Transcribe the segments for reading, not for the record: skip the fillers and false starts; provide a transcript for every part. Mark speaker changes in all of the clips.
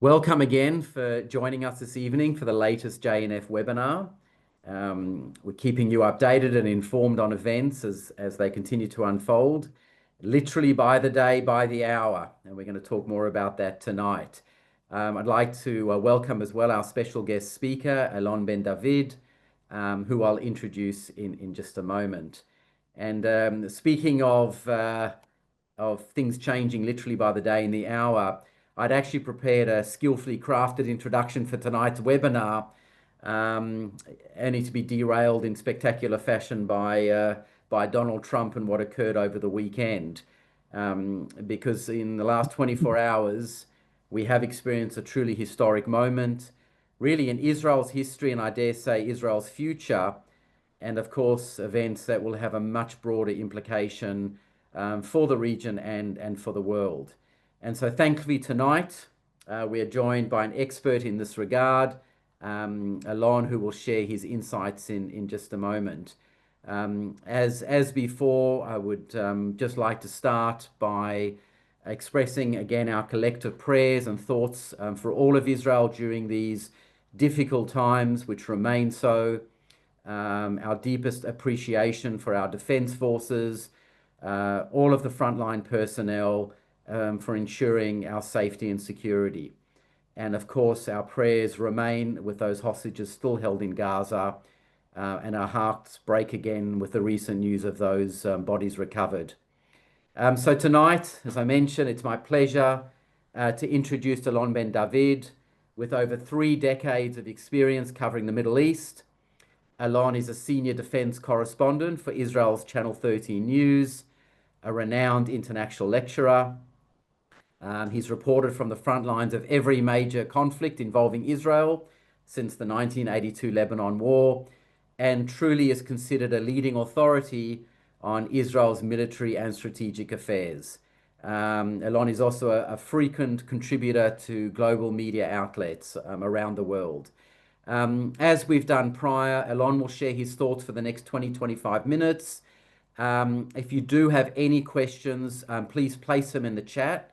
Speaker 1: Welcome again for joining us this evening for the latest JNF webinar. We're keeping you updated and informed on events as they continue to unfold, literally by the day, by the hour, and we're going to talk more about that tonight. I'd like to welcome as well our special guest speaker, Alon Ben-David, who I'll introduce in just a moment. And speaking of things changing literally by the day and the hour, I'd actually prepared a skillfully crafted introduction for tonight's webinar, only to be derailed in spectacular fashion by Donald Trump and what occurred over the weekend. Because in the last 24 hours, we have experienced a truly historic moment, really in Israel's history, and I dare say Israel's future, and of course, events that will have a much broader implication for the region and for the world. And so thankfully tonight, we are joined by an expert in this regard, Alon, who will share his insights in just a moment. As before, I would just like to start by expressing again our collective prayers and thoughts for all of Israel during these difficult times, which remain so. Our deepest appreciation for our defense forces, all of the frontline personnel, for ensuring our safety and security. And of course, our prayers remain with those hostages still held in Gaza, and our hearts break again with the recent news of those bodies recovered. So tonight, as I mentioned, it's my pleasure to introduce Alon Ben-David. With over 3 decades of experience covering the Middle East, Alon is a senior defense correspondent for Israel's Channel 13 News, a renowned international lecturer. He's reported from the front lines of every major conflict involving Israel since the 1982 Lebanon War, and truly is considered a leading authority on Israel's military and strategic affairs. Alon is also a frequent contributor to global media outlets around the world. As we've done prior, Alon will share his thoughts for the next 20-25 minutes. If you do have any questions, please place them in the chat.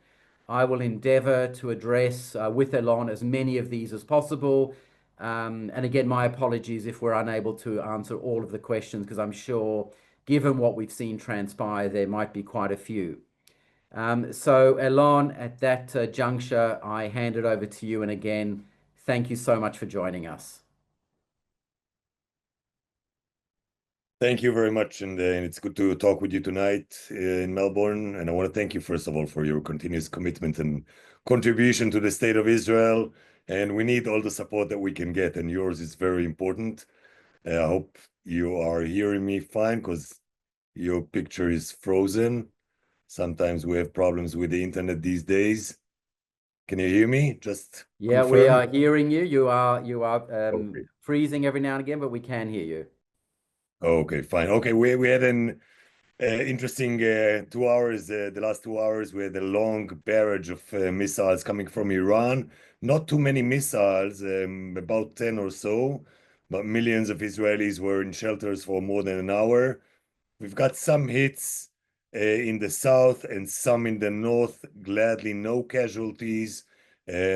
Speaker 1: I will endeavor to address with Alon as many of these as possible. And again, my apologies if we're unable to answer all of the questions, because I'm sure, given what we've seen transpire, there might be quite a few. So Alon, at that juncture, I hand it over to you. And again, thank you so much for joining us.
Speaker 2: Thank you very much, and it's good to talk with you tonight in Melbourne. And I want to thank you, first of all, for your continuous commitment and contribution to the state of Israel. And we need all the support that we can get, and yours is very important. I hope you are hearing me fine, because your picture is frozen. Sometimes we have problems with the internet these days. Can you hear me? Just
Speaker 1: Yeah,
Speaker 2: confirm.
Speaker 1: we are hearing you. You are
Speaker 2: Okay.
Speaker 1: freezing every now and again, but we can hear you.
Speaker 2: Okay, fine. Okay, we had an interesting 2 hours. The last 2 hours, we had a long barrage of missiles coming from Iran. Not too many missiles, about 10 or so, but millions of Israelis were in shelters for more than an hour. We've got some hits in the south and some in the north. Gladly, no casualties.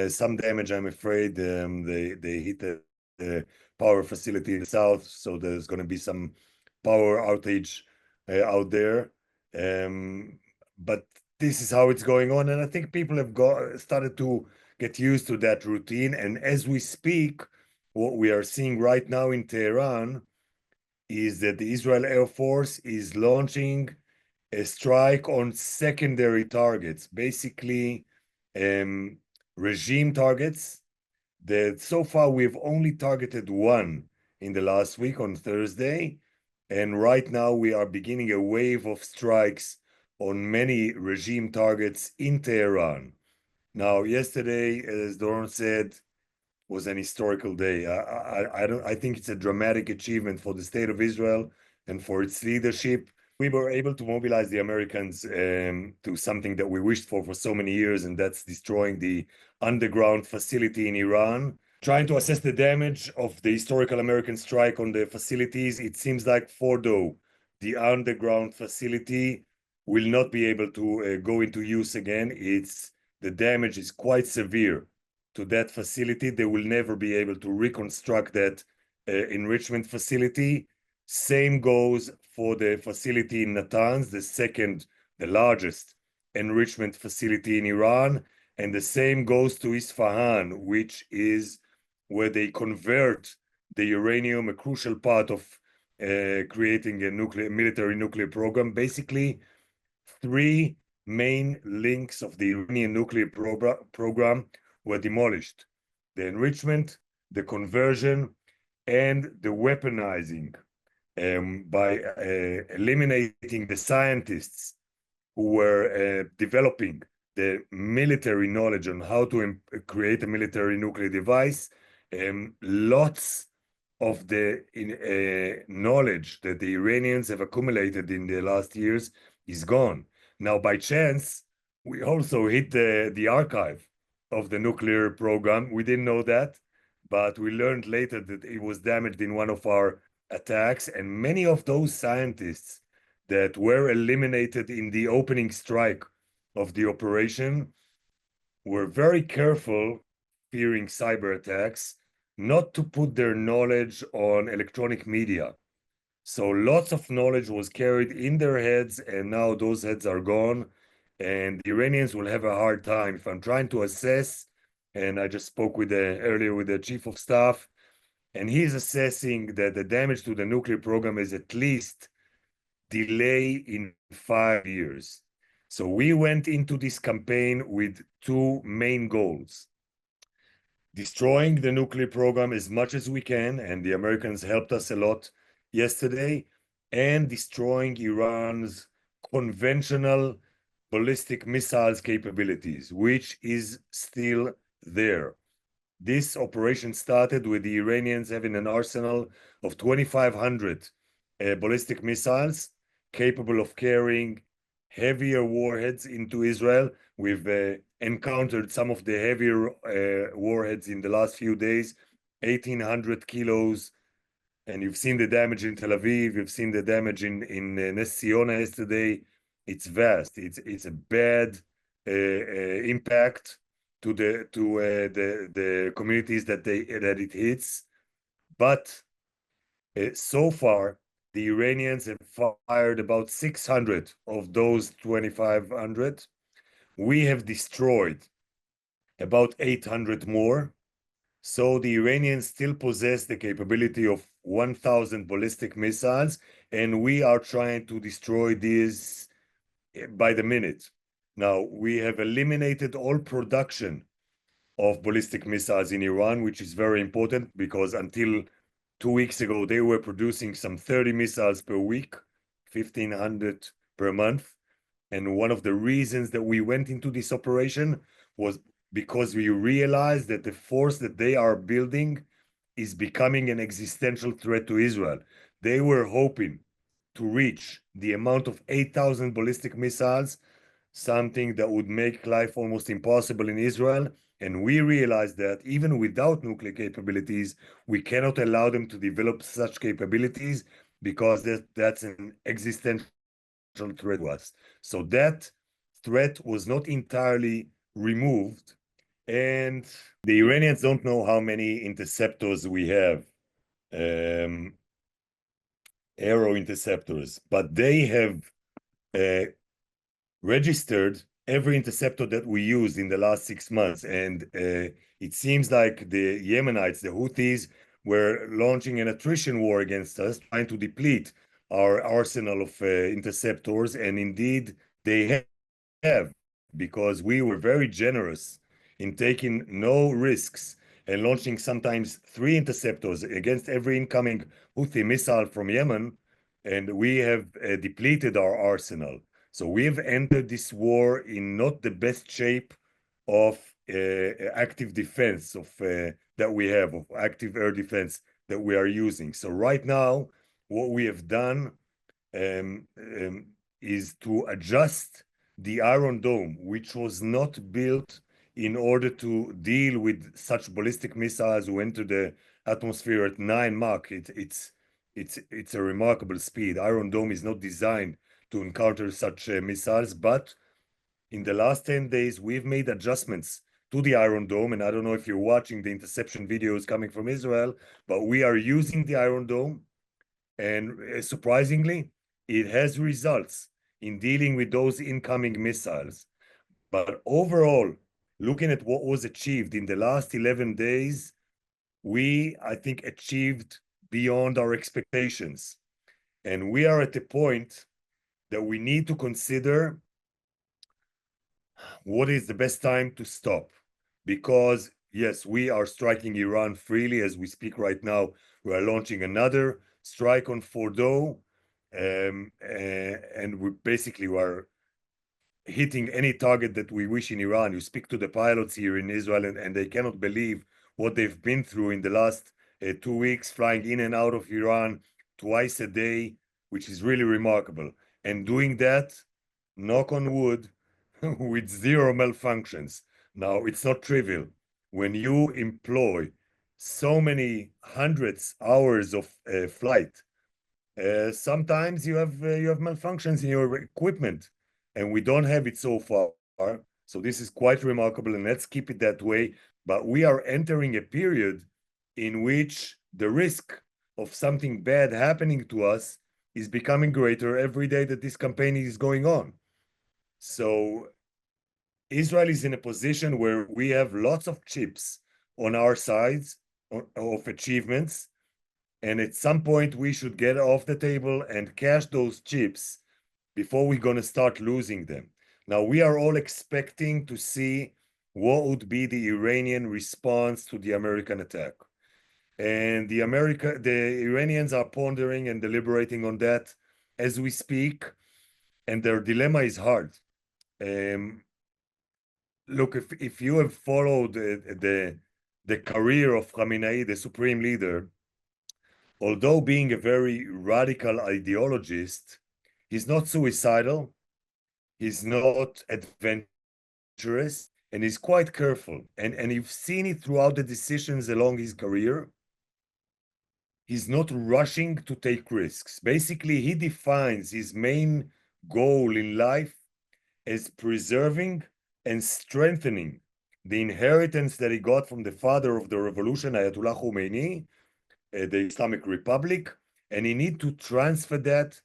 Speaker 2: Some damage, I'm afraid. They hit the power facility in the south, so there's going to be some power outage out there. But this is how it's going on, and I think people have started to get used to that routine. And as we speak, what we are seeing right now in Tehran is that the Israel Air Force is launching a strike on secondary targets, basically regime targets that so far we've only targeted one in the last week on Thursday. And right now we are beginning a wave of strikes on many regime targets in Tehran. Now, yesterday, as Doron said, was an historical day. I think it's a dramatic achievement for the state of Israel and for its leadership. We were able to mobilize the Americans to something that we wished for so many years, and that's destroying the underground facility in Iran. Trying to assess the damage of the historical American strike on the facilities, it seems like Fordo, the underground facility, will not be able to go into use again. The damage is quite severe to that facility. They will never be able to reconstruct that enrichment facility. Same goes for the facility in Natanz, the largest enrichment facility in Iran. And the same goes to Isfahan, which is where they convert the uranium, a crucial part of creating a military nuclear program. Basically, three main links of the Iranian nuclear program were demolished: the enrichment, the conversion, and the weaponizing, by eliminating the scientists who were developing the military knowledge on how to create a military nuclear device. Lots of the knowledge that the Iranians have accumulated in the last years is gone. Now, by chance, we also hit the archive of the nuclear program. We didn't know that, but we learned later that it was damaged in one of our attacks, and many of those scientists that were eliminated in the opening strike of the operation were very careful, fearing cyber attacks, not to put their knowledge on electronic media. So lots of knowledge was carried in their heads, and now those heads are gone, and the Iranians will have a hard time. If I'm trying to assess, and I just spoke with earlier with the chief of staff, and he's assessing that the damage to the nuclear program is at least delay in 5 years. So we went into this campaign with two main goals: destroying the nuclear program as much as we can, and the Americans helped us a lot yesterday, and destroying Iran's conventional ballistic missiles capabilities, which is still there. This operation started with the Iranians having an arsenal of 2,500 ballistic missiles capable of carrying heavier warheads into Israel. We've encountered some of the heavier warheads in the last few days, 1,800 kilos. And you've seen the damage in Tel Aviv. You've seen the damage in Nes Ziona yesterday. It's vast. It's a bad impact to the communities that it hits. But so far, the Iranians have fired about 600 of those 2,500. We have destroyed about 800 more. So the Iranians still possess the capability of 1,000 ballistic missiles, and we are trying to destroy these by the minute. Now, we have eliminated all production of ballistic missiles in Iran, which is very important because until 2 weeks ago, they were producing some 30 missiles per week, 1,500 per month. And one of the reasons that we went into this operation was because we realized that the force that they are building is becoming an existential threat to Israel. They were hoping to reach the amount of 8,000 ballistic missiles, something that would make life almost impossible in Israel. And we realized that even without nuclear capabilities, we cannot allow them to develop such capabilities because that's an existential threat to us. So that threat was not entirely removed. And the Iranians don't know how many interceptors we have, aero interceptors, but they have registered every interceptor that we used in the last 6 months. And it seems like the Yemenites, the Houthis, were launching an attrition war against us, trying to deplete our arsenal of interceptors. And indeed, they have, because we were very generous in taking no risks and launching sometimes 3 interceptors against every incoming Houthi missile from Yemen, and we have depleted our arsenal. So we have entered this war in not the best shape of active defense that we have, of active air defense that we are using. So right now, what we have done is to adjust the Iron Dome, which was not built in order to deal with such ballistic missiles who enter the atmosphere at 9 Mach. It's a remarkable speed. Iron Dome is not designed to encounter such missiles, but in the last 10 days, we've made adjustments to the Iron Dome. And I don't know if you're watching the interception videos coming from Israel, but we are using the Iron Dome. And surprisingly, it has results in dealing with those incoming missiles. But overall, looking at what was achieved in the last 11 days, I think, achieved beyond our expectations. And we are at a point that we need to consider what is the best time to stop. Because, yes, we are striking Iran freely as we speak right now. We are launching another strike on Fordo, and we basically are hitting any target that we wish in Iran. You speak to the pilots here in Israel, and they cannot believe what they've been through in the last 2 weeks, flying in and out of Iran twice a day, which is really remarkable. And doing that, knock on wood, with zero malfunctions. Now, it's not trivial. When you employ so many hundreds hours of flight, sometimes you have malfunctions in your equipment, and we don't have it so far. So this is quite remarkable, and let's keep it that way. But we are entering a period in which the risk of something bad happening to us is becoming greater every day that this campaign is going on. So Israel is in a position where we have lots of chips on our sides of achievements, and at some point we should get off the table and cash those chips before we're going to start losing them. Now, we are all expecting to see what would be the Iranian response to the American attack. And the Iranians are pondering and deliberating on that as we speak, and their dilemma is hard. Look, if you have followed the career of Khamenei, the supreme leader, although being a very radical ideologist, he's not suicidal, he's not adventurous, and he's quite careful. And you've seen it throughout the decisions along his career. He's not rushing to take risks. Basically, he defines his main goal in life as preserving and strengthening the inheritance that he got from the father of the revolution, Ayatollah Khomeini, the Islamic Republic, and he need to transfer that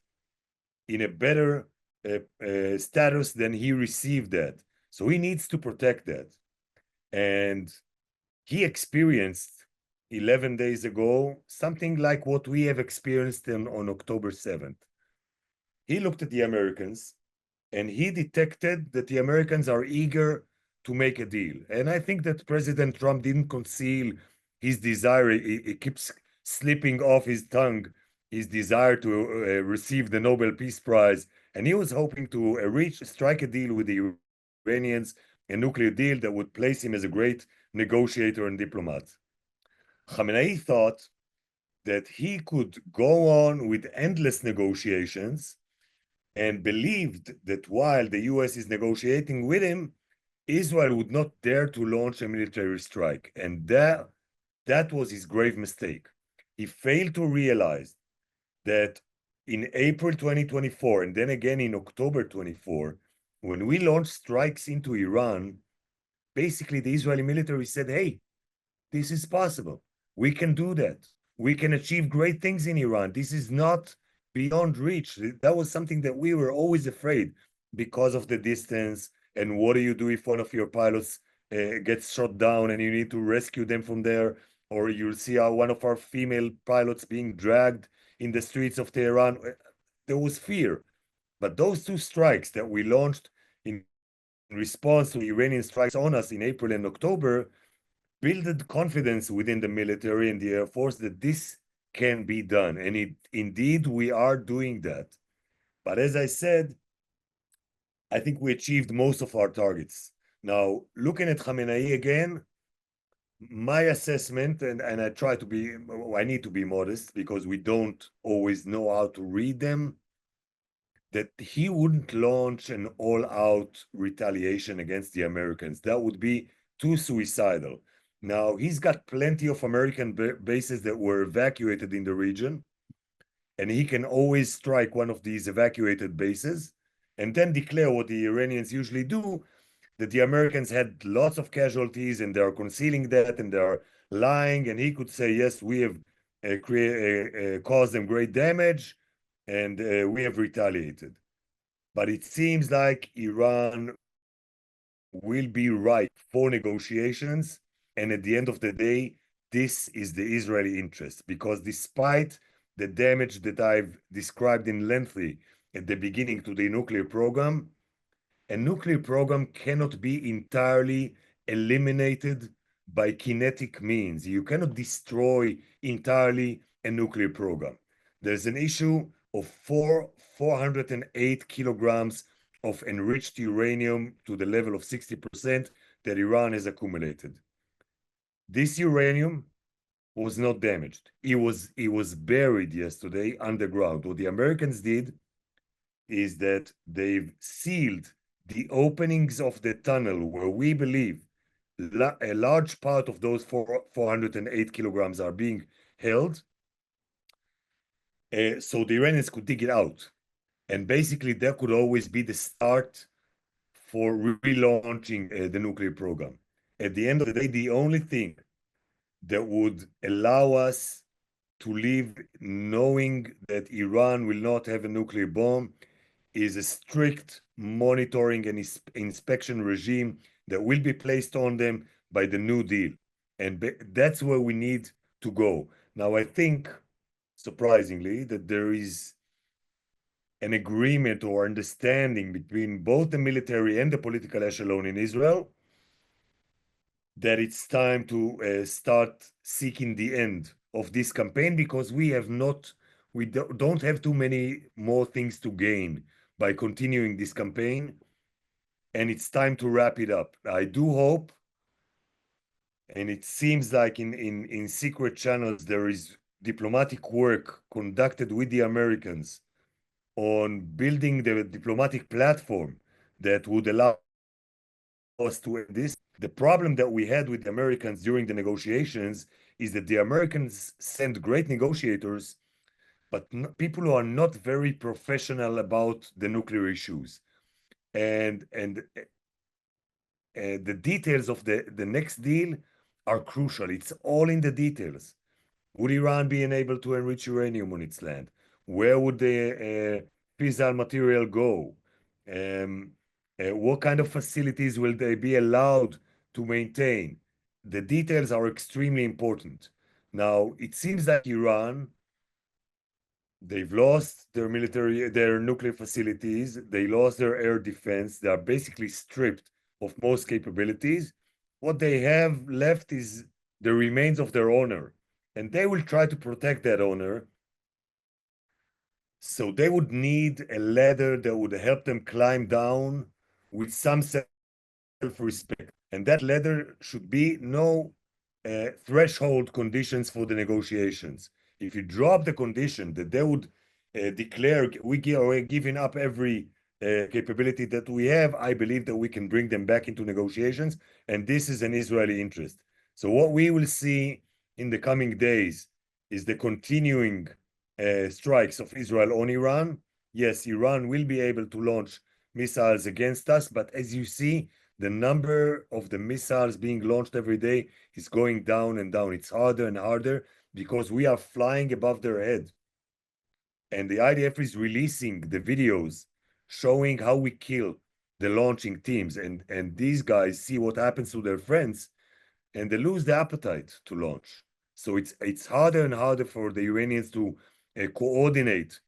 Speaker 2: in a better status than he received that. So he needs to protect that. And he experienced 11 days ago something like what we have experienced on October 7th. He looked at the Americans, and he detected that the Americans are eager to make a deal. And I think that President Trump didn't conceal his desire. It keeps slipping off his tongue, his desire to receive the Nobel Peace Prize. And he was hoping to strike a deal with the Iranians, a nuclear deal that would place him as a great negotiator and diplomat. Khamenei thought that he could go on with endless negotiations, and believed that while the US is negotiating with him, Israel would not dare to launch a military strike. And that was his grave mistake. He failed to realize that in April 2024, and then again in October 24, when we launched strikes into Iran, basically the Israeli military said, hey, this is possible. We can do that. We can achieve great things in Iran. This is not beyond reach. That was something that we were always afraid because of the distance. And what do you do if one of your pilots gets shot down and you need to rescue them from there? Or you'll see one of our female pilots being dragged in the streets of Tehran. There was fear. But those two strikes that we launched in response to Iranian strikes on us in April and October built confidence within the military and the Air Force that this can be done. And indeed, we are doing that. But as I said, I think we achieved most of our targets. Now, looking at Khamenei again, my assessment, and I need to be modest because we don't always know how to read them, that he wouldn't launch an all-out retaliation against the Americans. That would be too suicidal. Now, he's got plenty of American bases that were evacuated in the region, and he can always strike one of these evacuated bases and then declare what the Iranians usually do, that the Americans had lots of casualties and they are concealing that and they are lying. And he could say, yes, we have caused them great damage and we have retaliated. But it seems like Iran will be ripe for negotiations. And at the end of the day, this is the Israeli interest, because despite the damage that I've described in lengthy at the beginning to the nuclear program, a nuclear program cannot be entirely eliminated by kinetic means. You cannot destroy entirely a nuclear program. There's an issue of 408 kilograms of enriched uranium to the level of 60% that Iran has accumulated. This uranium was not damaged. It was buried yesterday underground. What the Americans did is that they've sealed the openings of the tunnel where we believe a large part of those 408 kilograms are being held, so the Iranians could dig it out. And basically, that could always be the start for relaunching the nuclear program. At the end of the day, the only thing that would allow us to live knowing that Iran will not have a nuclear bomb is a strict monitoring and inspection regime that will be placed on them by the New Deal. And that's where we need to go. Now, I think, surprisingly, that there is an agreement or understanding between both the military and the political echelon in Israel that it's time to start seeking the end of this campaign, because we don't have too many more things to gain by continuing this campaign, and it's time to wrap it up. I do hope, and it seems like in secret channels there is diplomatic work conducted with the Americans on building the diplomatic platform that would allow us to end this. The problem that we had with the Americans during the negotiations is that the Americans send great negotiators, but people who are not very professional about the nuclear issues. And the details of the next deal are crucial. It's all in the details. Would Iran be able to enrich uranium on its land? Where would the fissile material go? What kind of facilities will they be allowed to maintain? The details are extremely important. Now, it seems that Iran, they've lost their nuclear facilities. They lost their air defense. They are basically stripped of most capabilities. What they have left is the remains of their honor, and they will try to protect that honor. So they would need a ladder that would help them climb down with some self-respect. And that ladder should be no threshold conditions for the negotiations. If you drop the condition that they would declare we are giving up every capability that we have, I believe that we can bring them back into negotiations, and this is an Israeli interest. So what we will see in the coming days is the continuing strikes of Israel on Iran. Yes, Iran will be able to launch missiles against us, but as you see, the number of the missiles being launched every day is going down and down. It's harder and harder because we are flying above their head. And the IDF is releasing the videos showing how we kill the launching teams. And these guys see what happens to their friends and they lose the appetite to launch. So it's harder and harder for the Iranians to coordinate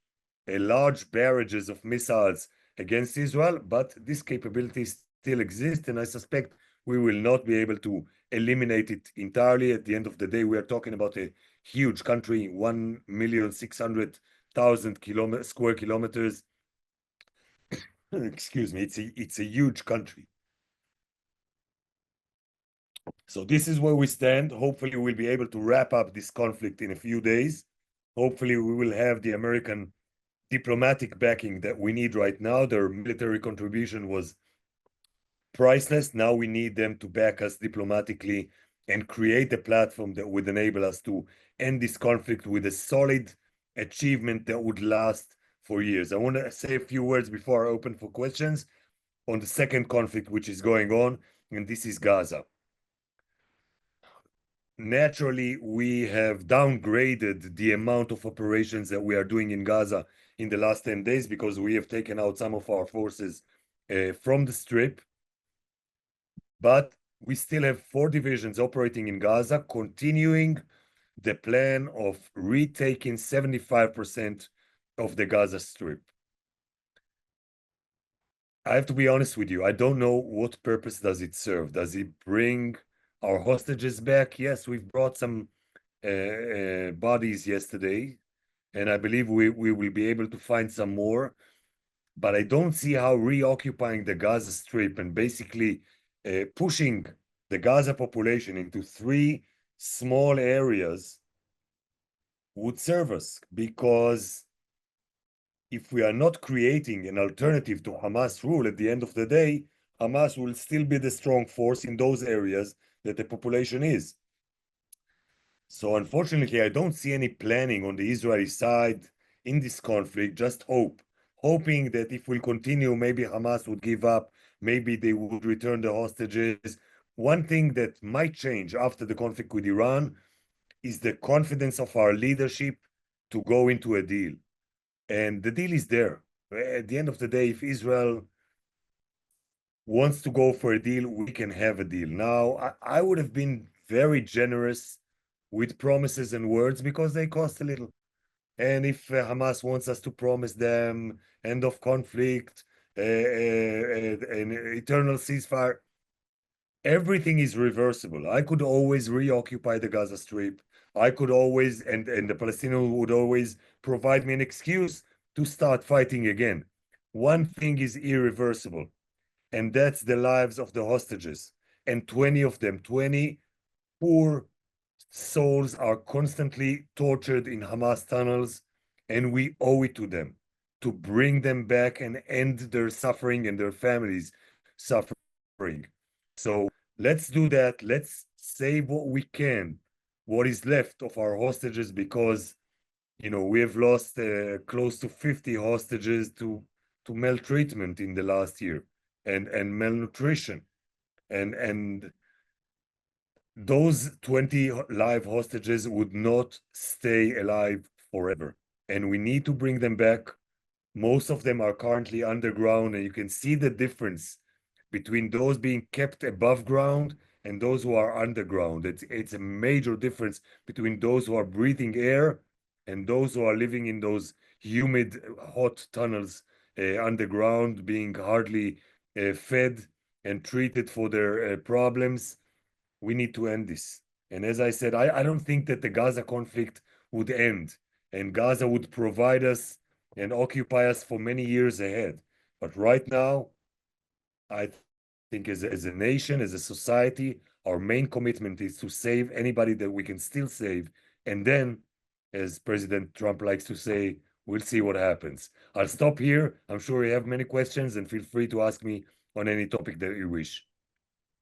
Speaker 2: large barrages of missiles against Israel, but this capability still exists, and I suspect we will not be able to eliminate it entirely. At the end of the day, we are talking about a huge country, 1,600,000 square kilometers. Excuse me, it's a huge country. So this is where we stand. Hopefully, we'll be able to wrap up this conflict in a few days. Hopefully, we will have the American diplomatic backing that we need right now. Their military contribution was priceless. Now we need them to back us diplomatically and create a platform that would enable us to end this conflict with a solid achievement that would last for years. I want to say a few words before I open for questions. on the second conflict which is going on, and this is Gaza. Naturally, we have downgraded the amount of operations that we are doing in Gaza in the last 10 days because we have taken out some of our forces from the Strip. But we still have 4 divisions operating in Gaza, continuing the plan of retaking 75% of the Gaza Strip. I have to be honest with you, I don't know what purpose does it serve. Does it bring our hostages back? Yes, we've brought some bodies yesterday, and I believe we will be able to find some more. But I don't see how reoccupying the Gaza Strip and basically pushing the Gaza population into 3 small areas would serve us, because if we are not creating an alternative to Hamas rule, at the end of the day, Hamas will still be the strong force in those areas that the population is. So unfortunately, I don't see any planning on the Israeli side in this conflict, just hoping that if we continue, maybe Hamas would give up, maybe they would return the hostages. One thing that might change after the conflict with Iran is the confidence of our leadership to go into a deal. And the deal is there. At the end of the day, if Israel wants to go for a deal, we can have a deal. Now, I would have been very generous with promises and words because they cost a little. And if Hamas wants us to promise them end of conflict, an eternal ceasefire, everything is reversible. I could always reoccupy the Gaza Strip. I could always, and the Palestinians would always provide me an excuse to start fighting again. One thing is irreversible, and that's the lives of the hostages. And 20 of them, 20 poor souls are constantly tortured in Hamas tunnels, and we owe it to them to bring them back and end their suffering and their families' suffering. So let's do that. Let's save what we can, what is left of our hostages, because we have lost close to 50 hostages to maltreatment in the last year, and malnutrition, and those 20 live hostages would not stay alive forever, and we need to bring them back. Most of them are currently underground, and you can see the difference between those being kept above ground and those who are underground. It's a major difference between those who are breathing air and those who are living in those humid, hot tunnels underground, being hardly fed and treated for their problems. We need to end this. And as I said, I don't think that the Gaza conflict would end, and Gaza would provide us and occupy us for many years ahead. But right now, I think as a nation, as a society, our main commitment is to save anybody that we can still save. And then, as President Trump likes to say, we'll see what happens. I'll stop here. I'm sure you have many questions, and feel free to ask me on any topic that you wish.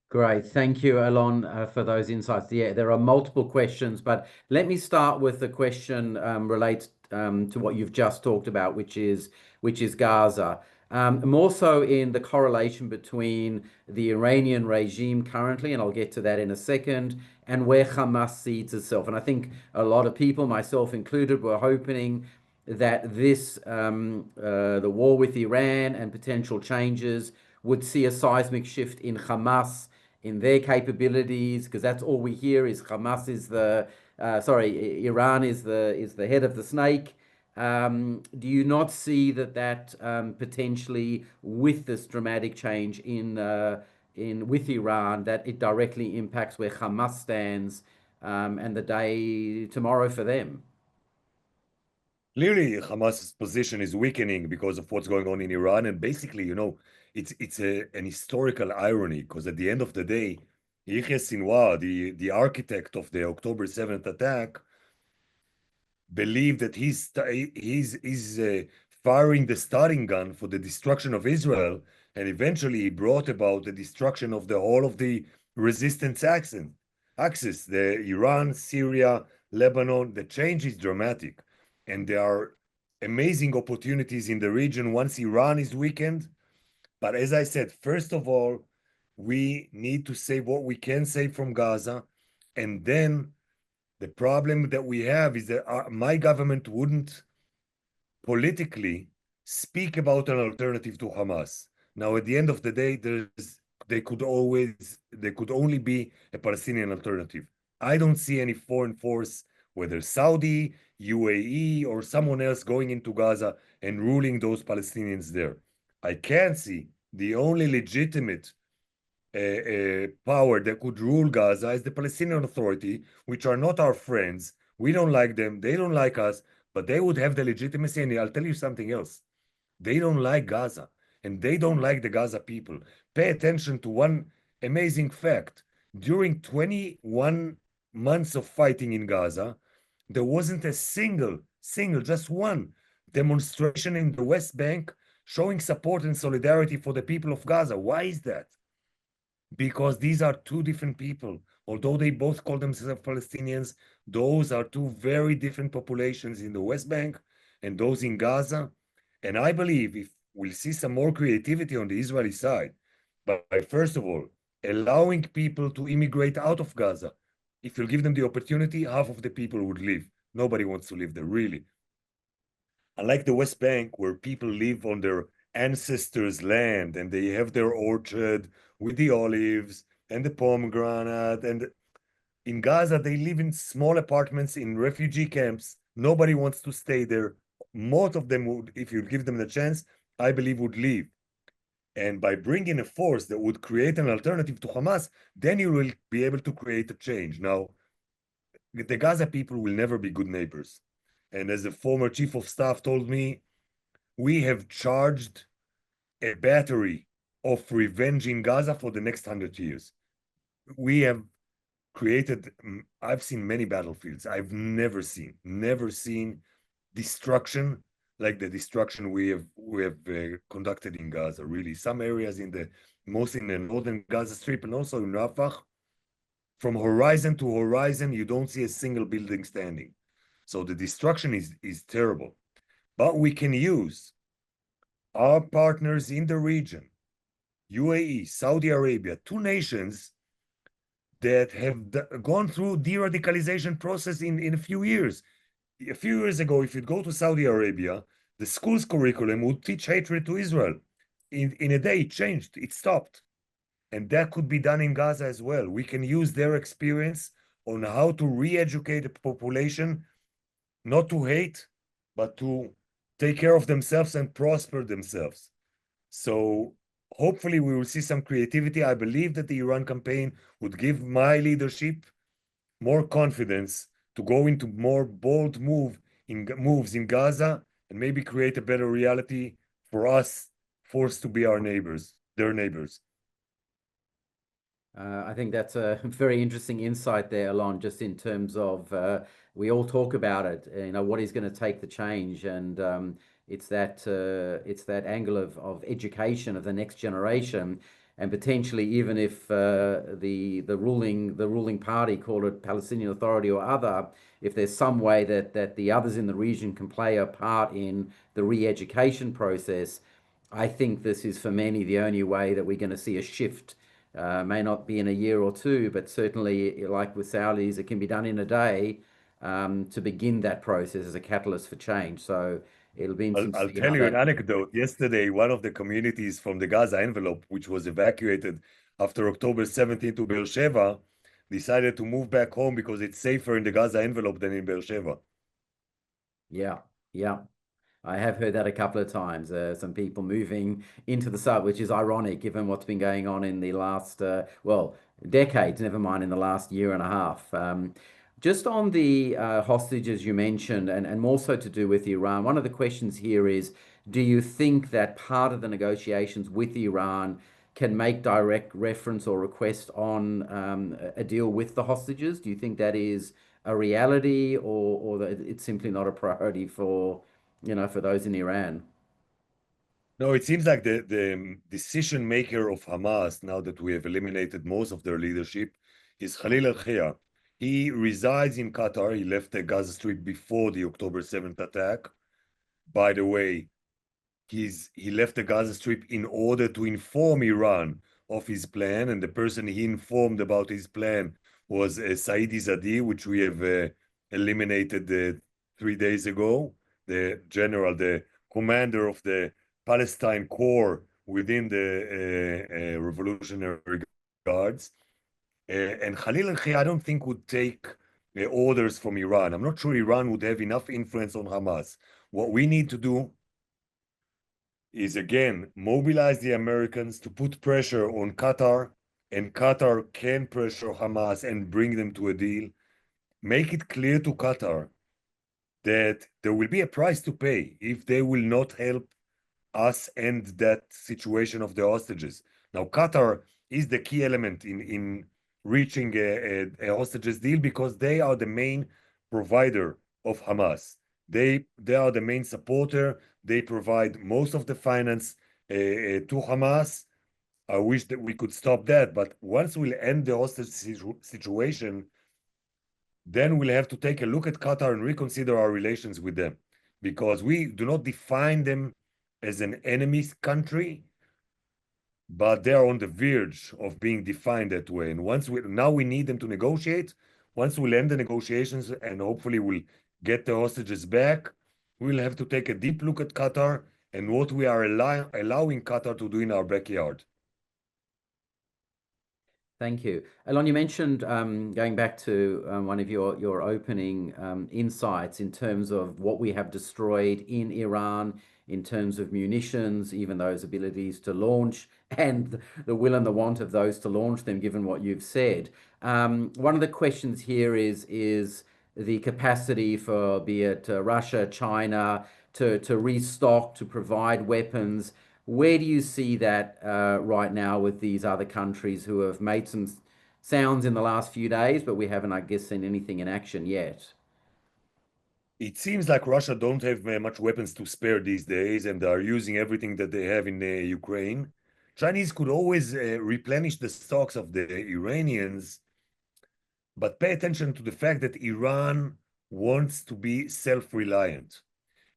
Speaker 1: Great. Thank you, Alon, for those insights. Yeah, there are multiple questions, but let me start with the question related to what you've just talked about, which is Gaza. More so in the correlation between the Iranian regime currently, and I'll get to that in a second, and where Hamas sees itself. And I think a lot of people, myself included, were hoping that the war with Iran and potential changes would see a seismic shift in Hamas, in their capabilities, because that's all we hear is Hamas is Iran is the head of the snake. Do you not see that potentially, with this dramatic change with Iran, that it directly impacts where Hamas stands and the day tomorrow for them?
Speaker 2: Clearly, Hamas's position is weakening because of what's going on in Iran, and basically, it's an historical irony, because at the end of the day, Yahya Sinwar, the architect of the October 7th attack, believed that he's firing the starting gun for the destruction of Israel, and eventually he brought about the destruction of the whole of the resistance axis, the Iran, Syria, Lebanon. The change is dramatic, and there are amazing opportunities in the region once Iran is weakened. But as I said, first of all, we need to save what we can save from Gaza. And then the problem that we have is that my government wouldn't politically speak about an alternative to Hamas. Now, at the end of the day, there could only be a Palestinian alternative. I don't see any foreign force, whether Saudi, UAE, or someone else going into Gaza and ruling those Palestinians there. I can see the only legitimate power that could rule Gaza is the Palestinian Authority, which are not our friends. We don't like them. They don't like us, but they would have the legitimacy. And I'll tell you something else. They don't like Gaza, and they don't like the Gaza people. Pay attention to one amazing fact. During 21 months of fighting in Gaza, there wasn't a single, just one demonstration in the West Bank showing support and solidarity for the people of Gaza. Why is that? Because these are two different people. Although they both call themselves Palestinians, those are two very different populations in the West Bank and those in Gaza. And I believe if we'll see some more creativity on the Israeli side, by first of all, allowing people to immigrate out of Gaza, if you'll give them the opportunity, half of the people would leave. Nobody wants to live there, really. Unlike the West Bank, where people live on their ancestors' land and they have their orchard with the olives and the pomegranate. And in Gaza, they live in small apartments in refugee camps. Nobody wants to stay there. Most of them would, if you give them the chance, I believe would leave. And by bringing a force that would create an alternative to Hamas, then you will be able to create a change. Now, the Gaza people will never be good neighbors. And as the former chief of staff told me, we have charged a battery of revenge in Gaza for the next 100 years. We have created, I've seen many battlefields. I've never seen destruction like the destruction we have conducted in Gaza. Really, some areas mostly in the northern Gaza Strip and also in Rafah, from horizon to horizon, you don't see a single building standing. So the destruction is terrible. But we can use our partners in the region, UAE, Saudi Arabia, two nations that have gone through de-radicalization process in a few years. A few years ago, if you'd go to Saudi Arabia, the school's curriculum would teach hatred to Israel. In a day, it changed, it stopped. And that could be done in Gaza as well. We can use their experience on how to re-educate the population, not to hate, but to take care of themselves and prosper themselves. So hopefully we will see some creativity. I believe that the Iran campaign would give my leadership more confidence to go into more bold moves in Gaza and maybe create a better reality for us, forced to be their neighbors.
Speaker 1: I think that's a very interesting insight there, Alon, just in terms of we all talk about it, what is going to take the change, and it's that angle of education of the next generation, and potentially even if the ruling party, call it Palestinian Authority or other, if there's some way that the others in the region can play a part in the re-education process, I think this is for many the only way that we're going to see a shift. May not be in a year or two, but certainly, like with Saudis, it can be done in a day to begin that process as a catalyst for change. So it'll be interesting
Speaker 2: I'll
Speaker 1: to see
Speaker 2: tell
Speaker 1: how
Speaker 2: you an
Speaker 1: that.
Speaker 2: anecdote. Yesterday, one of the communities from the Gaza envelope, which was evacuated after October 17 to Beersheba, decided to move back home because it's safer in the Gaza envelope than in Beersheba.
Speaker 1: Yeah, yeah. I have heard that a couple of times. Some people moving into the sub, which is ironic given what's been going on in the last, decades, never mind in the last year and a half. Just on the hostages you mentioned, and more so to do with Iran, one of the questions here is, do you think that part of the negotiations with Iran can make direct reference or request on a deal with the hostages? Do you think that is a reality, or that it's simply not a priority for those in Iran?
Speaker 2: No, it seems like the decision maker of Hamas, now that we have eliminated most of their leadership, is Khalil al-Khia. He resides in Qatar. He left the Gaza Strip before the October 7th attack. By the way, he left the Gaza Strip in order to inform Iran of his plan, and the person he informed about his plan was Saidi Zadie, which we have eliminated 3 days ago, the general, the commander of the Palestine Corps within the Revolutionary Guards. And Khalil al-Khia, I don't think would take orders from Iran. I'm not sure Iran would have enough influence on Hamas. What we need to do is, again, mobilize the Americans to put pressure on Qatar, and Qatar can pressure Hamas and bring them to a deal. Make it clear to Qatar that there will be a price to pay if they will not help us end that situation of the hostages. Now, Qatar is the key element in reaching a hostages deal because they are the main provider of Hamas. They are the main supporter. They provide most of the finance to Hamas. I wish that we could stop that, but once we'll end the hostage situation, then we'll have to take a look at Qatar and reconsider our relations with them, because we do not define them as an enemy country, but they are on the verge of being defined that way. And now we need them to negotiate. Once we'll end the negotiations and hopefully we'll get the hostages back, we'll have to take a deep look at Qatar and what we are allowing Qatar to do in our backyard.
Speaker 1: Thank you. Alon, you mentioned, going back to one of your opening insights in terms of what we have destroyed in Iran, in terms of munitions, even those abilities to launch, and the will and the want of those to launch them, given what you've said. One of the questions here is the capacity for, be it Russia, China, to restock, to provide weapons. Where do you see that right now with these other countries who have made some sounds in the last few days, but we haven't, I guess, seen anything in action yet?
Speaker 2: It seems like Russia don't have much weapons to spare these days, and are using everything that they have in Ukraine. Chinese could always replenish the stocks of the Iranians, but pay attention to the fact that Iran wants to be self-reliant.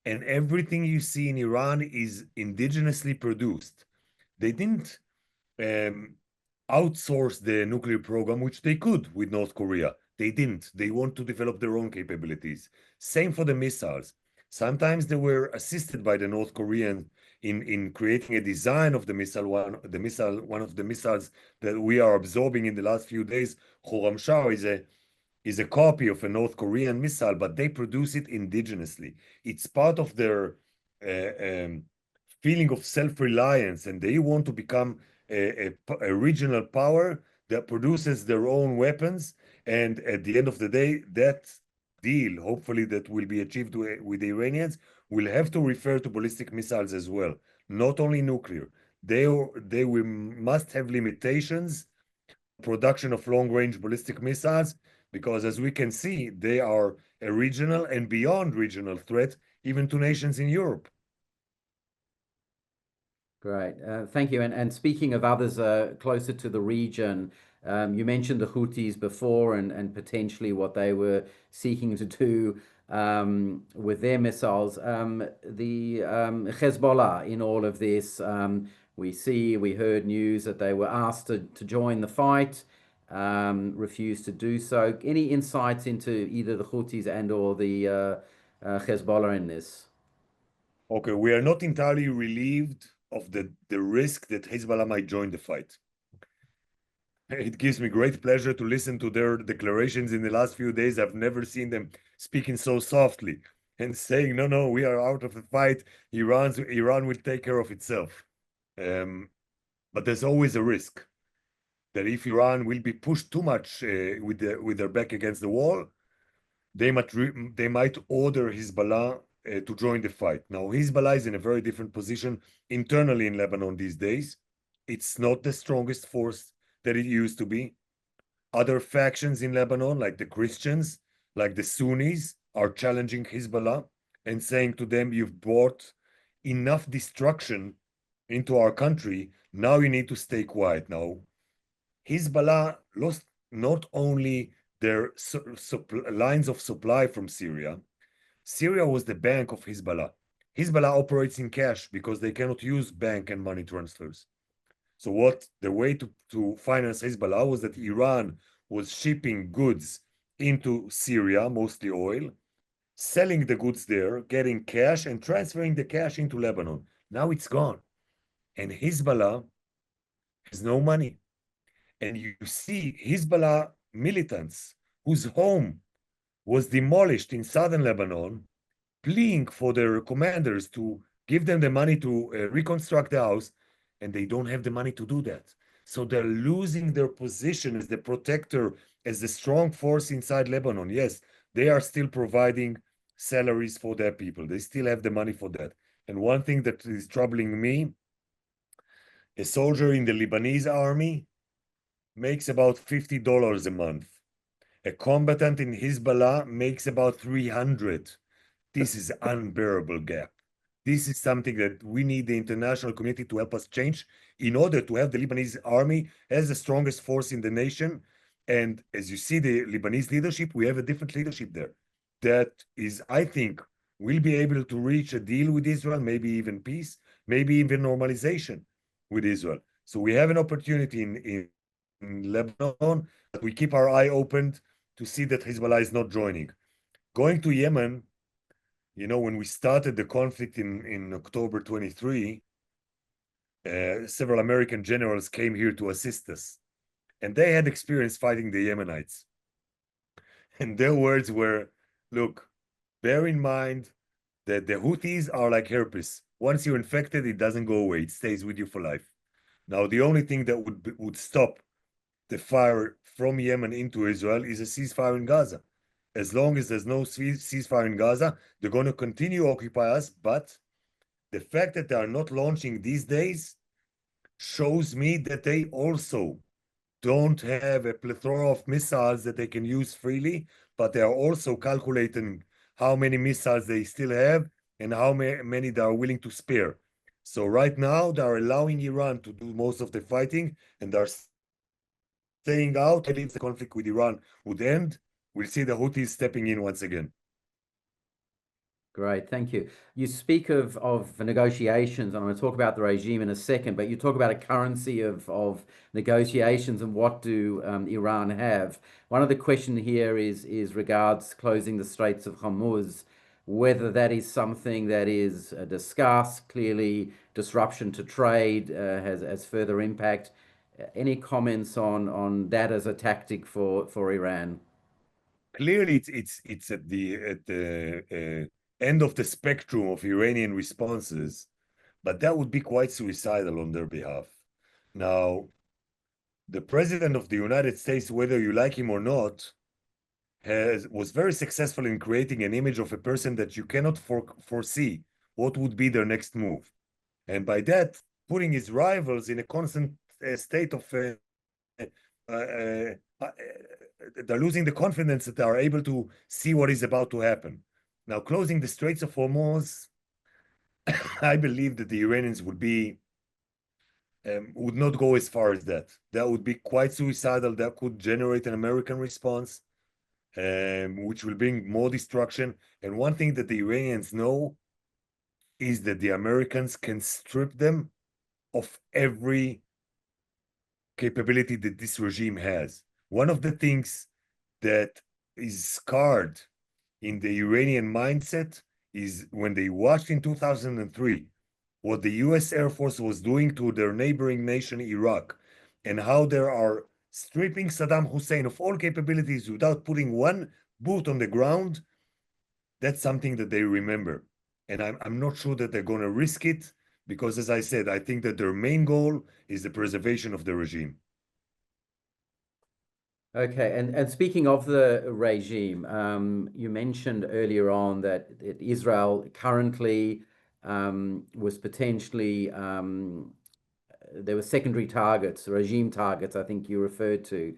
Speaker 2: And everything you see in Iran is indigenously produced. They didn't outsource the nuclear program, which they could with North Korea. They didn't. They want to develop their own capabilities. Same for the missiles. Sometimes they were assisted by the North Koreans in creating a design of the missile. One of the missiles that we are absorbing in the last few days, Khorramshahr, is a copy of a North Korean missile, but they produce it indigenously. It's part of their feeling of self-reliance, and they want to become a regional power that produces their own weapons. And at the end of the day, that deal, hopefully that will be achieved with the Iranians, will have to refer to ballistic missiles as well, not only nuclear. They must have limitations production of long-range ballistic missiles, because as we can see, they are a regional and beyond regional threat, even to nations in Europe.
Speaker 1: Great. Thank you. And speaking of others closer to the region, you mentioned the Houthis before, and potentially what they were seeking to do with their missiles. The Hezbollah in all of this, we heard news that they were asked to join the fight, refused to do so. Any insights into either the Houthis and or the Hezbollah in this?
Speaker 2: Okay, we are not entirely relieved of the risk that Hezbollah might join the fight. It gives me great pleasure to listen to their declarations in the last few days. I've never seen them speaking so softly and saying, no, we are out of the fight. Iran will take care of itself. But there's always a risk that if Iran will be pushed too much with their back against the wall, they might order Hezbollah to join the fight. Now, Hezbollah is in a very different position internally in Lebanon these days. It's not the strongest force that it used to be. Other factions in Lebanon, like the Christians, like the Sunnis, are challenging Hezbollah and saying to them, you've brought enough destruction into our country. Now you need to stay quiet. Now, Hezbollah lost not only their lines of supply from Syria. Syria was the bank of Hezbollah. Hezbollah operates in cash because they cannot use bank and money transfers. So what the way to finance Hezbollah was that Iran was shipping goods into Syria, mostly oil, selling the goods there, getting cash, and transferring the cash into Lebanon. Now it's gone. And Hezbollah has no money. And you see Hezbollah militants whose home was demolished in southern Lebanon, pleading for their commanders to give them the money to reconstruct the house, and they don't have the money to do that. So they're losing their position as the protector, as the strong force inside Lebanon. Yes, they are still providing salaries for their people. They still have the money for that. And one thing that is troubling me, a soldier in the Lebanese army makes about $50 a month. A combatant in Hezbollah makes about 300. This is unbearable gap. This is something that we need the international community to help us change in order to have the Lebanese army as the strongest force in the nation. And as you see the Lebanese leadership, we have a different leadership there. That is, I think, we'll be able to reach a deal with Israel, maybe even peace, maybe even normalization with Israel. So we have an opportunity in Lebanon, but we keep our eye open to see that Hezbollah is not joining. Going to Yemen, you know, when we started the conflict in October 23, several American generals came here to assist us, and they had experience fighting the Yemenites. And their words were, look, bear in mind that the Houthis are like herpes. Once you're infected, it doesn't go away. It stays with you for life. Now, the only thing that would stop the fire from Yemen into Israel is a ceasefire in Gaza. As long as there's no ceasefire in Gaza, they're going to continue to occupy us. But the fact that they are not launching these days shows me that they also don't have a plethora of missiles that they can use freely, but they are also calculating how many missiles they still have and how many they are willing to spare. So right now, they are allowing Iran to do most of the fighting, and they're staying out. If the conflict with Iran would end, we'll see the Houthis stepping in once again.
Speaker 1: Great, thank you. You speak of negotiations, and I'm going to talk about the regime in a second, but you talk about a currency of negotiations and what do Iran have. One of the question here is regards closing the Straits of Hormuz, whether that is something that is discussed. Clearly, disruption to trade has further impact. Any comments on that as a tactic for Iran?
Speaker 2: Clearly, it's at the end of the spectrum of Iranian responses, but that would be quite suicidal on their behalf. Now, the president of the United States, whether you like him or not, was very successful in creating an image of a person that you cannot foresee what would be their next move, and by that, putting his rivals in a constant state of they're losing the confidence that they are able to see what is about to happen. Now, closing the Straits of Hormuz, I believe that the Iranians would not go as far as that. That would be quite suicidal. That could generate an American response, which will bring more destruction. And one thing that the Iranians know is that the Americans can strip them of every capability that this regime has. One of the things that is scarred in the Iranian mindset is when they watched in 2003 what the US Air Force was doing to their neighboring nation, Iraq, and how they are stripping Saddam Hussein of all capabilities without putting one boot on the ground. That's something that they remember. And I'm not sure that they're going to risk it because, as I said, I think that their main goal is the preservation of the regime.
Speaker 1: Okay, and speaking of the regime, you mentioned earlier on that Israel currently was potentially there were secondary targets, regime targets, I think you referred to.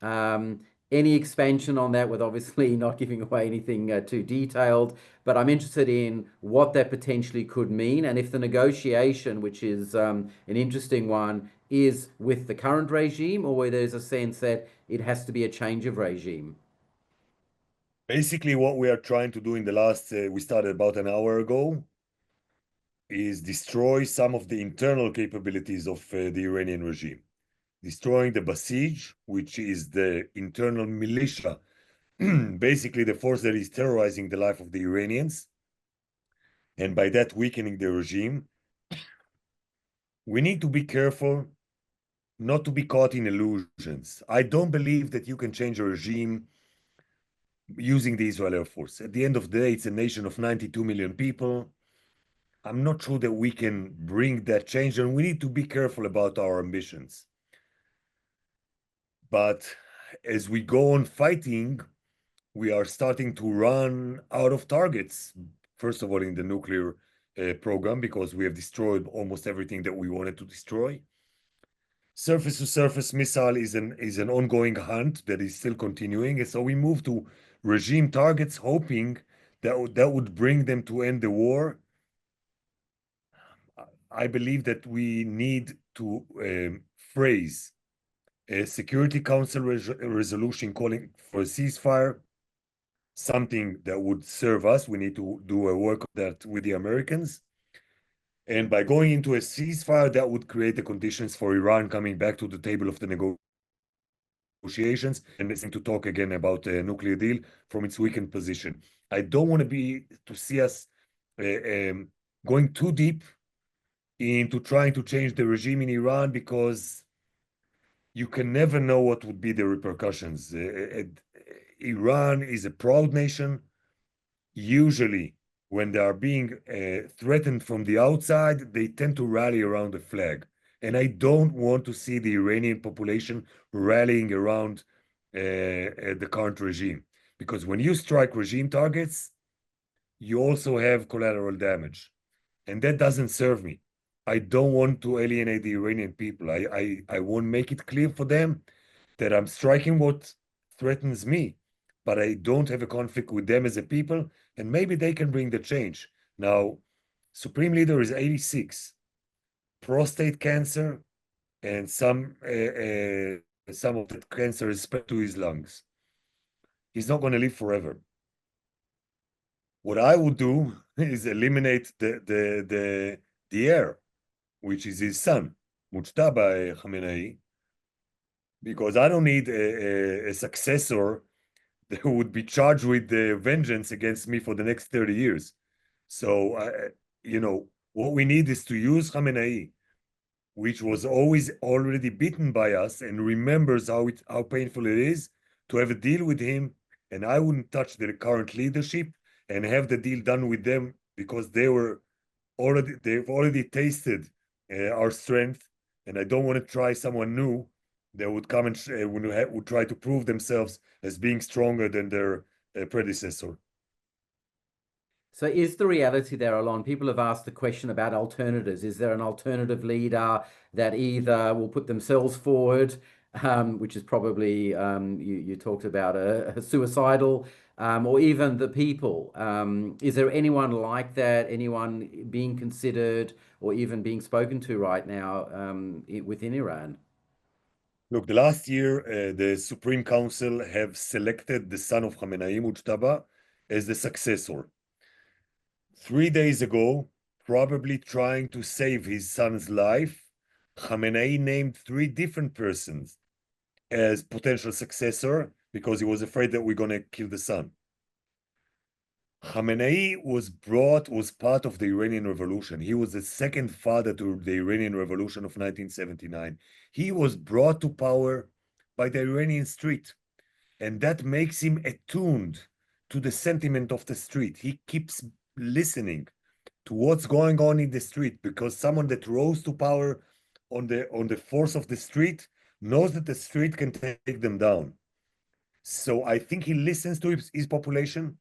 Speaker 1: Um, any expansion on that, with obviously not giving away anything too detailed, but I'm interested in what that potentially could mean, and if the negotiation, which is an interesting one, is with the current regime, or where there's a sense that it has to be a change of regime.
Speaker 2: Basically, what we are trying to do in the last, we started about an hour ago, is destroy some of the internal capabilities of the Iranian regime, destroying the Basij, which is the internal militia, basically the force that is terrorizing the life of the Iranians, and by that weakening the regime. We need to be careful not to be caught in illusions. I don't believe that you can change a regime using the Israeli Air Force. At the end of the day, it's a nation of 92 million people. I'm not sure that we can bring that change, and we need to be careful about our ambitions. But as we go on fighting, we are starting to run out of targets. First of all, in the nuclear program, because we have destroyed almost everything that we wanted to destroy. Surface-to-surface missile is an ongoing hunt that is still continuing, and so we move to regime targets, hoping that would bring them to end the war. I believe that we need to phrase a Security Council resolution calling for a ceasefire, something that would serve us. We need to do a work on that with the Americans. And by going into a ceasefire, that would create the conditions for Iran coming back to the table of the negotiations and listening to talk again about a nuclear deal from its weakened position. I don't want to see us going too deep into trying to change the regime in Iran, because you can never know what would be the repercussions. Iran is a proud nation. Usually, when they are being threatened from the outside, they tend to rally around the flag. And I don't want to see the Iranian population rallying around the current regime. Because when you strike regime targets, you also have collateral damage. And that doesn't serve me. I don't want to alienate the Iranian people. I want to make it clear for them that I'm striking what threatens me, but I don't have a conflict with them as a people, and maybe they can bring the change. Now, Supreme Leader is 86, prostate cancer, and some of that cancer is spread to his lungs. He's not going to live forever. What I would do is eliminate the heir, which is his son, Mujtaba Khamenei, because I don't need a successor that would be charged with the vengeance against me for the next 30 years. So, what we need is to use Khamenei, which was always already beaten by us and remembers how painful it is, to have a deal with him, and I wouldn't touch the current leadership and have the deal done with them, because they've already tasted our strength, and I don't want to try someone new that would come and would try to prove themselves as being stronger than their predecessor.
Speaker 1: So is the reality there, Alon? People have asked the question about alternatives. Is there an alternative leader that either will put themselves forward, which is probably, you talked about a suicidal, or even the people? Is there anyone like that, anyone being considered or even being spoken to right now within Iran?
Speaker 2: Look, the last year, the Supreme Council have selected the son of Khamenei, Mujtaba, as the successor. 3 days ago, probably trying to save his son's life, Khamenei named 3 different persons as potential successor, because he was afraid that we're going to kill the son. Khamenei was part of the Iranian Revolution. He was the second father to the Iranian Revolution of 1979. He was brought to power by the Iranian street, and that makes him attuned to the sentiment of the street. He keeps listening to what's going on in the street, because someone that rose to power on the force of the street knows that the street can take them down. So I think he listens to his population.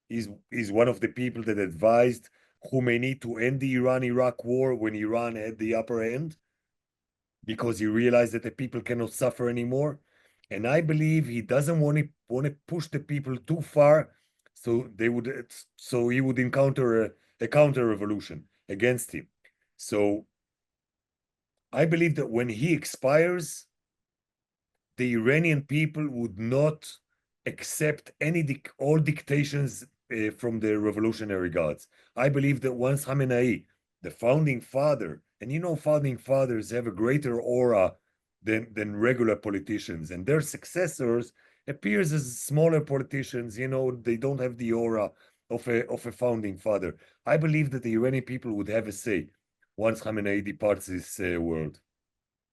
Speaker 2: He's one of the people that advised Khomeini to end the Iran-Iraq war when Iran had the upper hand, because he realized that the people cannot suffer anymore. And I believe he doesn't want to push the people too far, so he would encounter a counter revolution against him. So I believe that when he expires, the Iranian people would not accept all dictations from the Revolutionary Guards. I believe that once Khamenei the founding father, and founding fathers have a greater aura than regular politicians, and their successors appears as smaller politicians. They don't have the aura of a founding father. I believe that the Iranian people would have a say once Khamenei departs this world.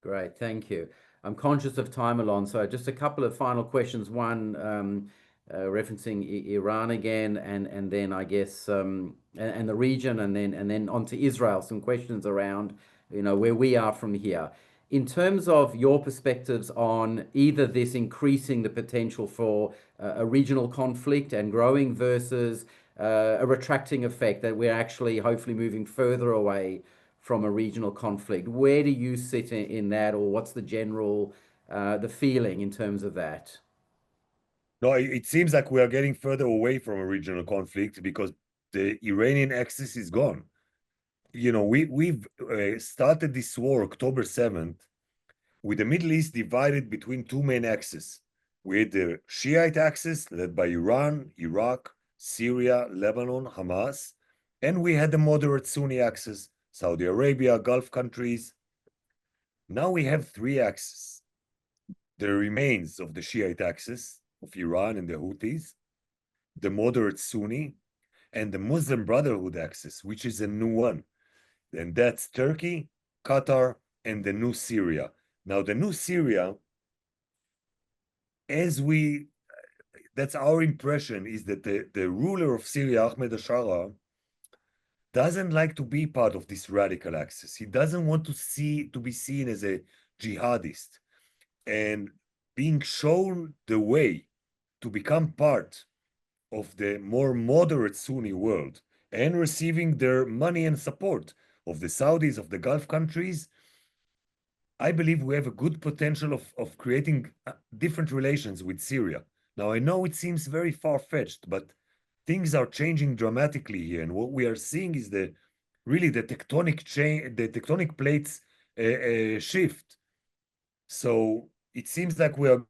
Speaker 1: Great, thank you. I'm conscious of time, Alon, so just a couple of final questions. One, referencing Iran again, and then I guess and the region, and then on to Israel. Some questions around where we are from here. In terms of your perspectives on either this increasing the potential for a regional conflict and growing versus a retracting effect, that we're actually hopefully moving further away from a regional conflict. Where do you sit in that, or what's the general the feeling in terms of that?
Speaker 2: No, it seems like we are getting further away from a regional conflict because the Iranian axis is gone. We've started this war October 7th with the Middle East divided between two main axes. We had the Shiite axis led by Iran, Iraq, Syria, Lebanon, Hamas, and we had the moderate Sunni axis, Saudi Arabia, Gulf countries. Now we have three axes. The remains of the Shiite axis of Iran and the Houthis, the moderate Sunni, and the Muslim Brotherhood axis, which is a new one. And that's Turkey, Qatar, and the new Syria. Now, the new Syria, that's our impression, is that the ruler of Syria, Ahmed al-Shara, doesn't like to be part of this radical axis. He doesn't want to be seen as a jihadist. And being shown the way to become part of the more moderate Sunni world and receiving their money and support of the Saudis, of the Gulf countries, I believe we have a good potential of creating different relations with Syria. Now, I know it seems very far-fetched, but things are changing dramatically here. And what we are seeing is really the tectonic plates shift. So it seems like we are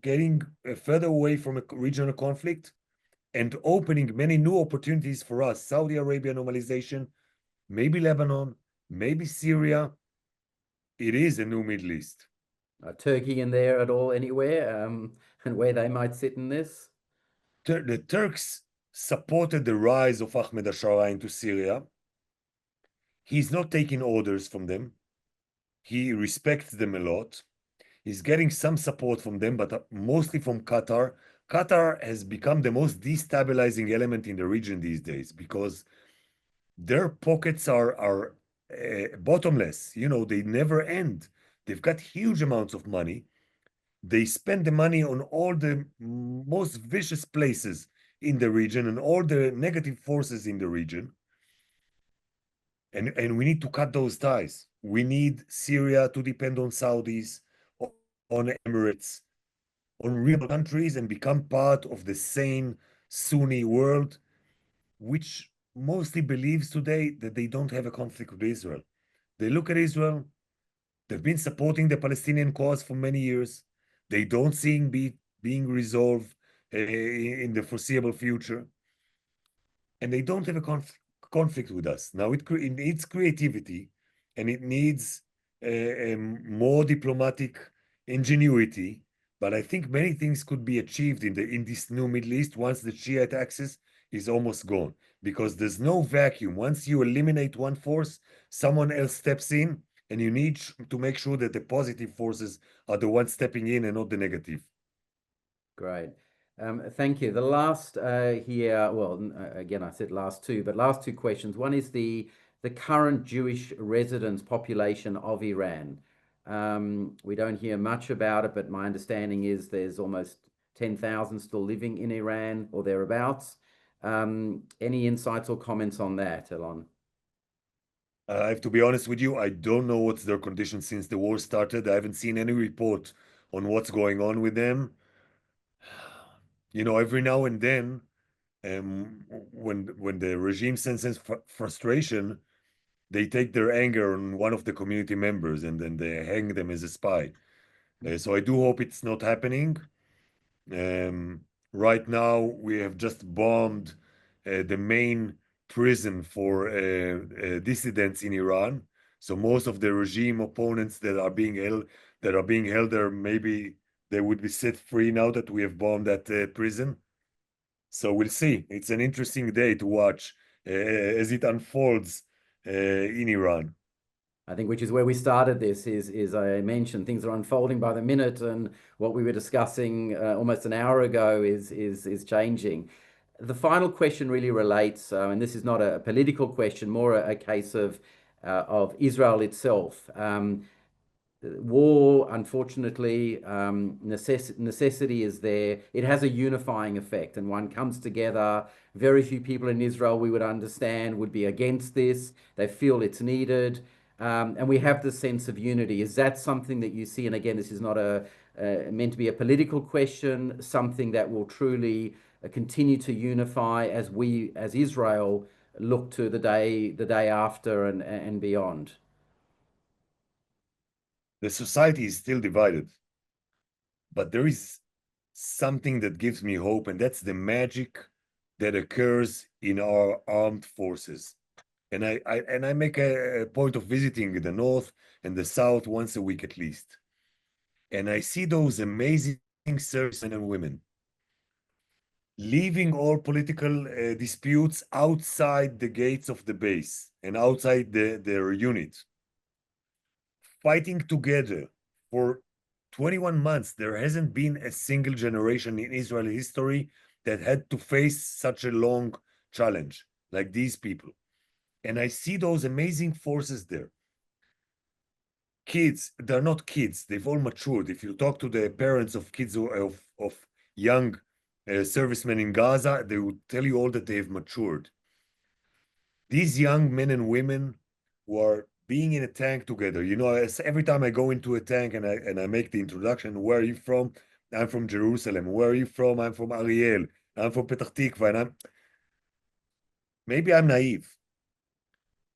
Speaker 2: getting further away from a regional conflict and opening many new opportunities for us. Saudi Arabia normalization, maybe Lebanon, maybe Syria. It is a new Middle East.
Speaker 1: Turkey in there at all, anywhere, and where they might sit in this?
Speaker 2: The Turks supported the rise of Ahmed al-Shara into Syria. He's not taking orders from them. He respects them a lot. He's getting some support from them, but mostly from Qatar. Qatar has become the most destabilizing element in the region these days because their pockets are bottomless. They never end. They've got huge amounts of money. They spend the money on all the most vicious places in the region and all the negative forces in the region. And we need to cut those ties. We need Syria to depend on Saudis, on Emirates, on real countries, and become part of the sane Sunni world, which mostly believes today that they don't have a conflict with Israel. They look at Israel, they've been supporting the Palestinian cause for many years. They don't see it being resolved in the foreseeable future. And they don't have a conflict with us. Now, it needs creativity and it needs more diplomatic ingenuity. But I think many things could be achieved in this new Middle East once the Shiite axis is almost gone, because there's no vacuum. Once you eliminate one force, someone else steps in, and you need to make sure that the positive forces are the ones stepping in and not the negative.
Speaker 1: Great. Thank you. The last here, well, again, I said last two, but last two questions. One is the current Jewish residents population of Iran. We don't hear much about it, but my understanding is there's almost 10,000 still living in Iran or thereabouts. Any insights or comments on that, Alon?
Speaker 2: I have to be honest with you, I don't know what's their condition since the war started. I haven't seen any report on what's going on with them. Every now and then, when the regime senses frustration, they take their anger on one of the community members and then they hang them as a spy. So I do hope it's not happening. Right now, we have just bombed the main prison for dissidents in Iran. So most of the regime opponents that are being held there, maybe they would be set free now that we have bombed that prison. So we'll see. It's an interesting day to watch as it unfolds in Iran.
Speaker 1: I think which is where we started this is I mentioned things are unfolding by the minute, and what we were discussing almost an hour ago is changing. The final question really relates, and this is not a political question, more a case of Israel itself. War, unfortunately, necessity is there. It has a unifying effect, and one comes together. Very few people in Israel we would understand would be against this. They feel it's needed, and we have this sense of unity. Is that something that you see? And again, this is not meant to be a political question. Something that will truly continue to unify as we, as Israel, look to the day after and beyond.
Speaker 2: The society is still divided, but there is something that gives me hope, and that's the magic that occurs in our armed forces. And I make a point of visiting the north and the south once a week at least. And I see those amazing servicemen and women leaving all political disputes outside the gates of the base and outside their unit, fighting together for 21 months. There hasn't been a single generation in Israeli history that had to face such a long challenge like these people. And I see those amazing forces there. Kids, they're not kids, they've all matured. If you talk to the parents of kids of young servicemen in Gaza, they would tell you all that they've matured. These young men and women who are being in a tank together, you know, every time I go into a tank and I make the introduction, where are you from? I'm from Jerusalem. Where are you from? I'm from Ariel. I'm from Petah Tikva. And maybe I'm naive,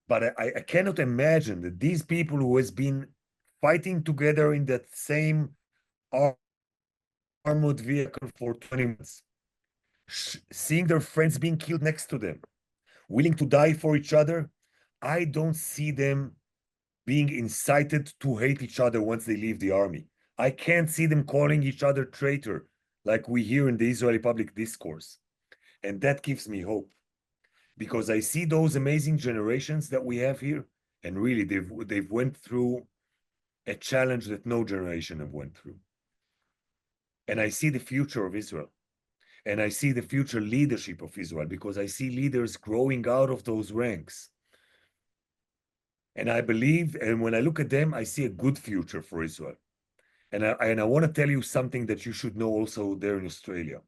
Speaker 2: but I cannot imagine that these people who has been fighting together in that same armored vehicle for 20 months, seeing their friends being killed next to them, willing to die for each other, I don't see them being incited to hate each other once they leave the army. I can't see them calling each other traitor like we hear in the Israeli public discourse. And that gives me hope, because I see those amazing generations that we have here, and really they've went through a challenge that no generation have went through. And I see the future of Israel. And I see the future leadership of Israel, because I see leaders growing out of those ranks. And I believe, and when I look at them, I see a good future for Israel. And I want to tell you something that you should know also there in Australia.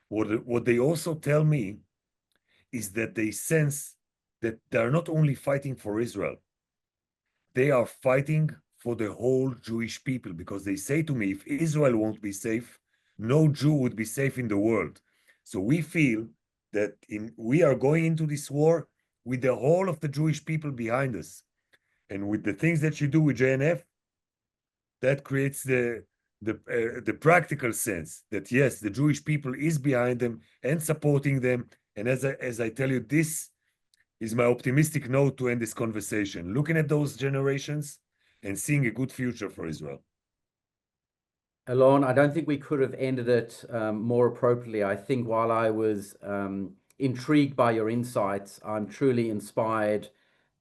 Speaker 2: What they also tell me is that they sense that they're not only fighting for Israel, they are fighting for the whole Jewish people, because they say to me, if Israel won't be safe, no Jew would be safe in the world. So we feel that we are going into this war with the whole of the Jewish people behind us. And with the things that you do with JNF, that creates the practical sense that yes, the Jewish people is behind them and supporting them. And as I tell you, this is my optimistic note to end this conversation, looking at those generations and seeing a good future for Israel.
Speaker 1: Alon, I don't think we could have ended it more appropriately. I think while I was intrigued by your insights, I'm truly inspired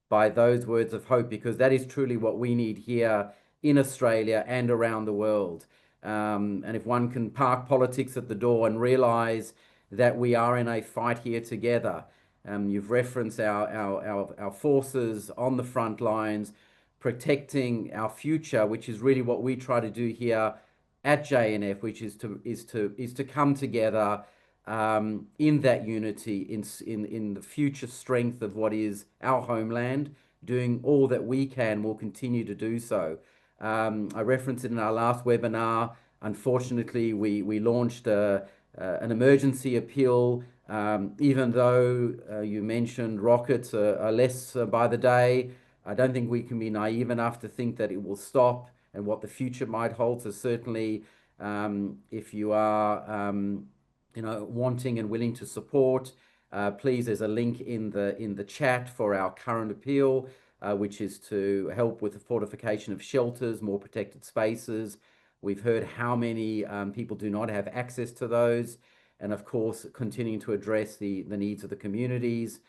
Speaker 1: by those words of hope, because that is truly what we need here in Australia and around the world. And if one can park politics at the door and realize that we are in a fight here together. You've referenced our forces on the front lines, protecting our future, which is really what we try to do here at JNF, which is to come together in that unity, in the future strength of what is our homeland, doing all that we can. Will continue to do so. I referenced it in our last webinar. Unfortunately, we launched an emergency appeal. Even though you mentioned rockets are less by the day, I don't think we can be naive enough to think that it will stop and what the future might hold. So certainly, if you are, wanting and willing to support, Please, there's a link in the chat for our current appeal, which is to help with the fortification of shelters, more protected spaces. We've heard how many people do not have access to those, and of course, continuing to address the needs of the communities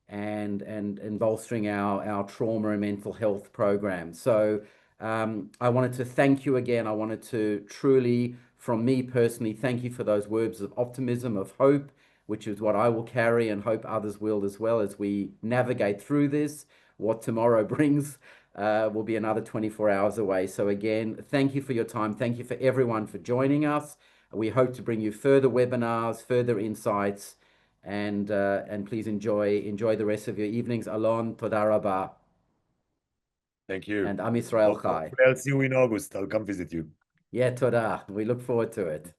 Speaker 1: and bolstering our trauma and mental health programs. So I wanted to thank you again. I wanted to truly, from me personally, thank you for those words of optimism, of hope, which is what I will carry and hope others will as well as we navigate through this. What tomorrow brings will be another 24 hours away. So again, thank you for your time. Thank you for everyone for joining us. We hope to bring you further webinars, further insights, and please enjoy the rest of your evenings. Alon, toda rabah.
Speaker 2: Thank you.
Speaker 1: And Am Yisrael Chai.
Speaker 2: Hopefully I'll see you in August. I'll come visit you.
Speaker 1: Yeah, toda. We look forward to it.